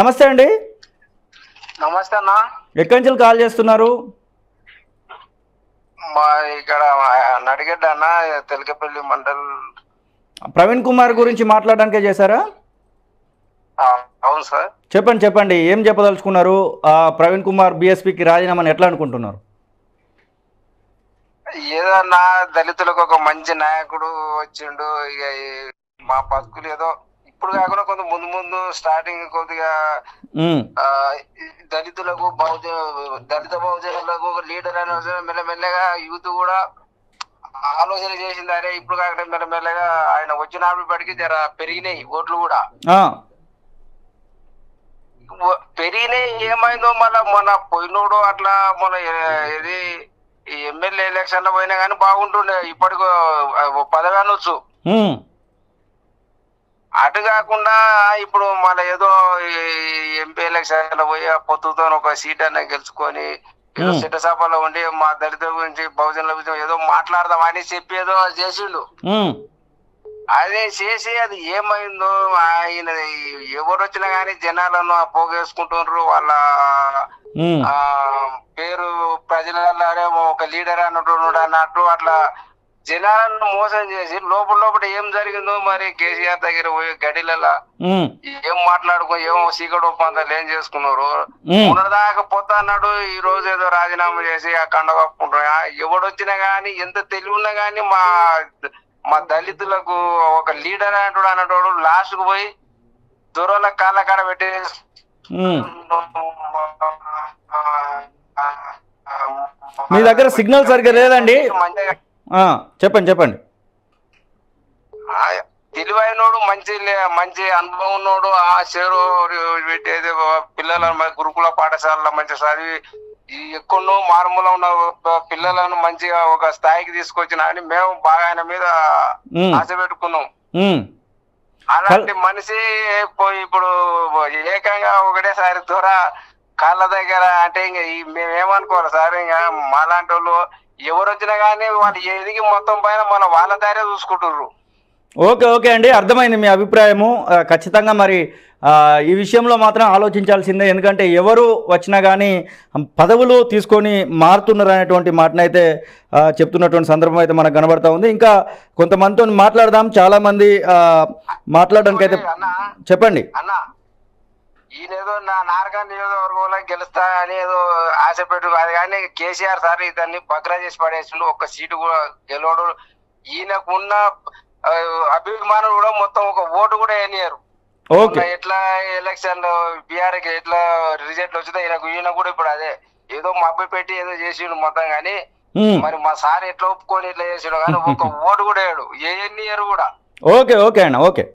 నమస్తే అండి. నమస్తే అన్న. ఎక్కడి నుంచి కాల్ చేస్తున్నారు? మా ఇక్కడ నడిగడ్డ అన్న, తెలకపల్లి మండల్. ప్రవీణ్ కుమార్ గురించి మాట్లాడడానికే చేశారా? అవును సార్. చెప్పండి చెప్పండి, ఏం చెప్పదలుచుకున్నారు? ప్రవీణ్ కుమార్ బీఎస్పీకి రాజీనామాని ఎట్లా అనుకుంటున్నారు? ఏదన్నా దళితులకు ఒక మంచి నాయకుడు వచ్చిండు. ఇక మా బతుకులు ఏదో ఇప్పుడు కాకుండా కొంత ముందు ముందు స్టార్టింగ్ కొద్దిగా దళితులకు దళిత బహుజనులకు ఒక లీడర్ అనే మెల్లమెల్లగా యూత్ కూడా ఆలోచన చేసింది. అరే ఇప్పుడు కాకుండా మెల్లమెల్లగా ఆయన వచ్చినప్పటికీ జర పెరిగినాయి ఓట్లు కూడా పెరిగినాయి. ఏమైందో మళ్ళా మొన్న పోయినోడు అట్లా మొన్న ఇది ఎమ్మెల్యే ఎలక్షన్ లో పోయినా కానీ బాగుంటుండే, ఇప్పటికో పదవి అనొచ్చు. అటు కాకుండా ఇప్పుడు మళ్ళీ ఏదో ఎంపీ ఎలక్షన్ లో పోయి పొత్తుతో ఒక సీట్ అన్న గెలుచుకొని ఏదో సిట్టసభలో ఉండి మా దళితుల గురించి బహుజనుల గురించి ఏదో మాట్లాడదాం అని చెప్పి ఏదో చేసిండు. అదే చేసి అది ఏమైందో ఆయన ఎవరు వచ్చినా గానీ జనాలను పోగేసుకుంటున్నారు. వాళ్ళ పేరు ప్రజలలో ఒక లీడర్ అన్నట్టు అట్లా జనాలను మోసం చేసి లోపల ఏం జరిగిందో మరి కేసీఆర్ దగ్గర పోయి గడిలలో ఏం మాట్లాడుకో ఏం సీకటి ఒప్పందాలు ఏం చేసుకున్నారు. ఉన్నదాకా పోతా అన్నాడు. ఈ రోజు ఏదో రాజీనామా చేసి ఆ కండ కప్పుకుంటున్నా. ఎవడొచ్చినా గానీ ఎంత తెలివి ఉన్నా గానీ మా దళితులకు ఒక లీడర్ అన్నటోడు లాస్ట్ కు పోయి దూరంలో కాళ్ళ కాడ పెట్టి మీ దగ్గర సిగ్నల్ సరిగ్గా లేదండి. చెప్పండి చెప్పండి. తెలివైనోడు మంచి అనుభవం ఉన్నోడు ఆ చేరు పెట్టేది పిల్లల గురుకుల పాఠశాలలో మంచి చదివి ఎక్కువ మారుమూల ఉన్న పిల్లలను మంచిగా ఒక స్థాయికి తీసుకొచ్చిన అని మేము బాగా ఆయన మీద ఆశ పెట్టుకున్నాం. అలాంటి మనిషి ఇప్పుడు ఏకంగా ఒకటేసారి దూర కాళ్ళ దగ్గర అంటే ఇంకా మేమేమనుకోవాలి సార్, ఇంకా మాలాంటి వాళ్ళు ఎవరు వచ్చినా కానీ వాళ్ళు ఎదిగి మొత్తం పైన మన వాళ్ళ దారే చూసుకుంటుర్రు. ఓకే ఓకే అండి, అర్థమైంది మీ అభిప్రాయము. ఖచ్చితంగా మరి ఈ విషయంలో మాత్రం ఆలోచించాల్సిందే. ఎందుకంటే ఎవరు వచ్చినా కానీ పదవులు తీసుకొని మారుతున్నారు అనేటువంటి మాటనైతే చెప్తున్నటువంటి సందర్భం అయితే మనకు కనబడతా ఉంది. ఇంకా కొంతమందితో మాట్లాడదాం, చాలామంది మాట్లాడడానికి అయితే. చెప్పండి అన్న. ఈయనేదో నార్గా నియోజకవర్గంలో గెలుస్తా అని ఏదో ఆశ పెట్టు, అది కానీ కేసీఆర్ సార్ ఇతన్ని బగ్రా చేసి పడేసిండు. ఒక్క సీటు కూడా గెలవడు. ఈయనకున్న అభిమానులు కూడా మొత్తం ఒక ఓటు కూడా వేయనియరు. ఎట్లా ఎలక్షన్ బీఆర్ కి ఎట్లా రిజల్ట్ వచ్చిందో ఈయన కూడా ఇప్పుడు అదే ఏదో మబ్బి పెట్టి ఏదో చేసిండు మొత్తం. కానీ మరి మా సార్ ఎట్లా ఒప్పుకొని ఎట్లా చేసిండు కానీ ఒక ఓటు కూడా వేయడు, ఏ ఎన్ని ఇయర్ కూడా. ఓకే ఓకే అన్న, ఓకే.